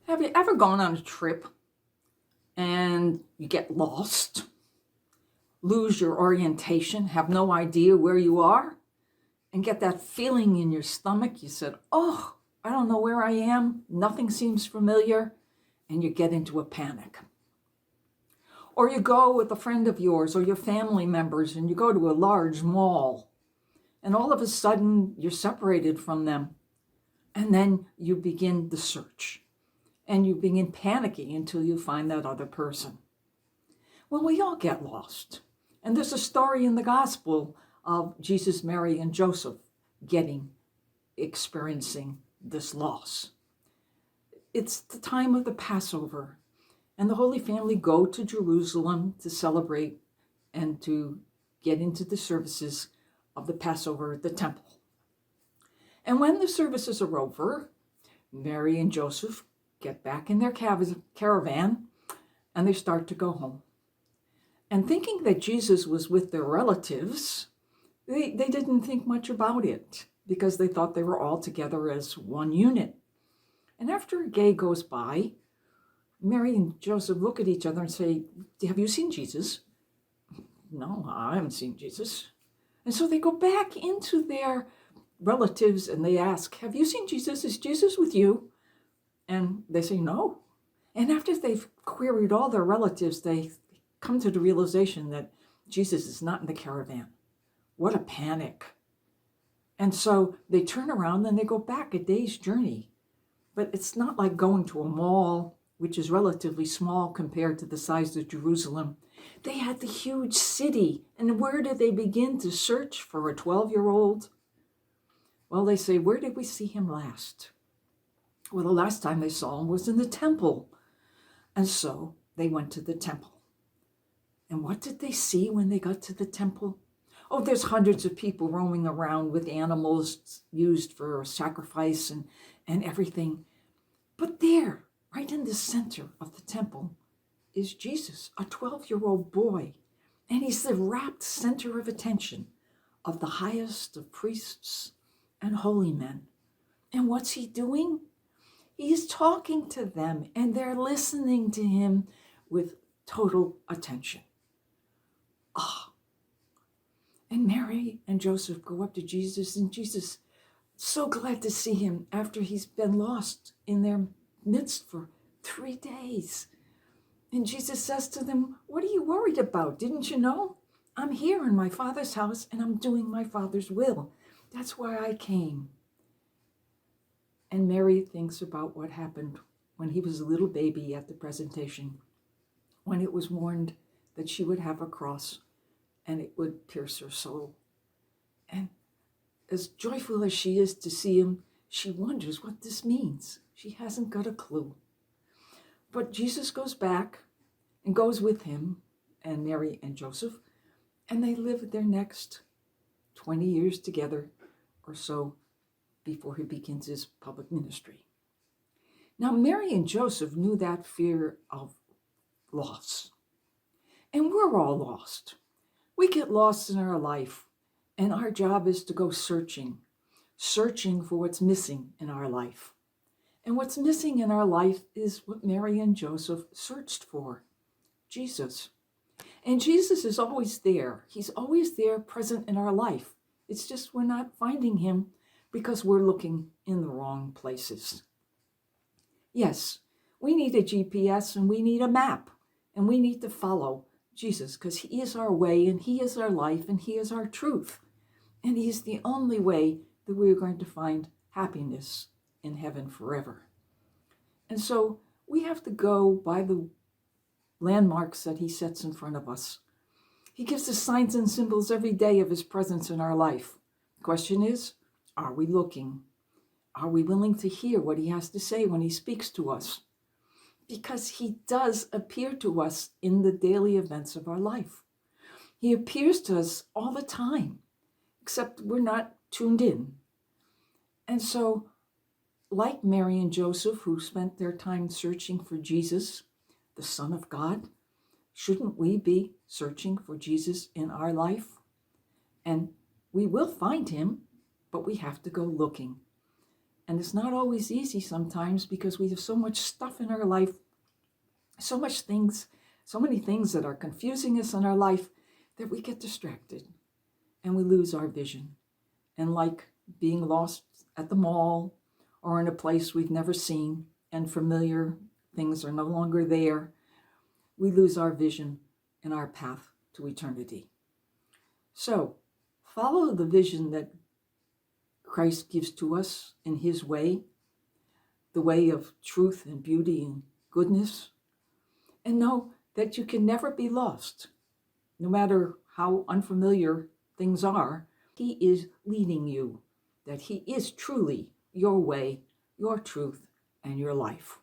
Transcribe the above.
Have you ever gone on a trip and you get lost, lose your orientation, have no idea where you are, and get that feeling in your stomach? You said, oh, I don't know where I am. Nothing seems familiar. And you get into a panic. Or you go with a friend of yours or your family members and you go to a large mall. And all of a sudden you're separated from them. And then you begin the search. And you begin panicking until you find that other person. Well, we all get lost. And there's a story in the gospel of Jesus, Mary, and Joseph experiencing this loss. It's the time of the Passover, and the Holy Family go to Jerusalem to celebrate and to get into the services of the Passover at the temple. And when the services are over, Mary and Joseph get back in their caravan and they start to go home. And thinking that Jesus was with their relatives, they didn't think much about it because they thought they were all together as one unit. And after a day goes by, Mary and Joseph look at each other and say, have you seen Jesus? No, I haven't seen Jesus. And so they go back into their relatives and they ask, have you seen Jesus? Is Jesus with you? And they say no. And after they've queried all their relatives, they come to the realization that Jesus is not in the caravan. What a panic. And so they turn around and they go back a day's journey. But it's not like going to a mall, which is relatively small compared to the size of Jerusalem. They had the huge city. And where did they begin to search for a 12-year-old? Well, they say, where did we see him last? Well, the last time they saw him was in the temple. And so they went to the temple. And what did they see when they got to the temple? Oh, there's hundreds of people roaming around with animals used for sacrifice and everything. But there, right in the center of the temple, is Jesus, a 12-year-old boy. And he's the rapt center of attention of the highest of priests and holy men. And what's he doing? He's talking to them, and they're listening to him with total attention. Ah. And Mary and Joseph go up to Jesus, and Jesus, so glad to see him after he's been lost in their midst for 3 days. And Jesus says to them, what are you worried about? Didn't you know? I'm here in my Father's house, and I'm doing my Father's will. That's why I came. And Mary thinks about what happened when he was a little baby at the presentation, when it was warned that she would have a cross and it would pierce her soul. And as joyful as she is to see him, she wonders what this means. She hasn't got a clue. But Jesus goes back and goes with him and Mary and Joseph, and they live their next 20 years together or so before he begins his public ministry. Now, Mary and Joseph knew that fear of loss. And we're all lost. We get lost in our life, and our job is to go searching for what's missing in our life. And what's missing in our life is what Mary and Joseph searched for, Jesus. And Jesus is always there. He's always there, present in our life. It's just we're not finding him because we're looking in the wrong places. Yes, we need a GPS and we need a map, and we need to follow Jesus because he is our way and he is our life and he is our truth. And he's the only way that we're going to find happiness in heaven forever. And so we have to go by the landmarks that he sets in front of us. He gives us signs and symbols every day of his presence in our life. The question is, are we looking? Are we willing to hear what he has to say when he speaks to us? Because he does appear to us in the daily events of our life. He appears to us all the time, except we're not tuned in. And so, like Mary and Joseph, who spent their time searching for Jesus, the Son of God, shouldn't we be searching for Jesus in our life? And we will find him, but we have to go looking. And it's not always easy sometimes because we have so much stuff in our life, so many things that are confusing us in our life that we get distracted and we lose our vision. And like being lost at the mall or in a place we've never seen and familiar things are no longer there, we lose our vision and our path to eternity. So follow the vision that Christ gives to us in his way, the way of truth and beauty and goodness, and know that you can never be lost. No matter how unfamiliar things are, he is leading you, that he is truly your way, your truth, and your life.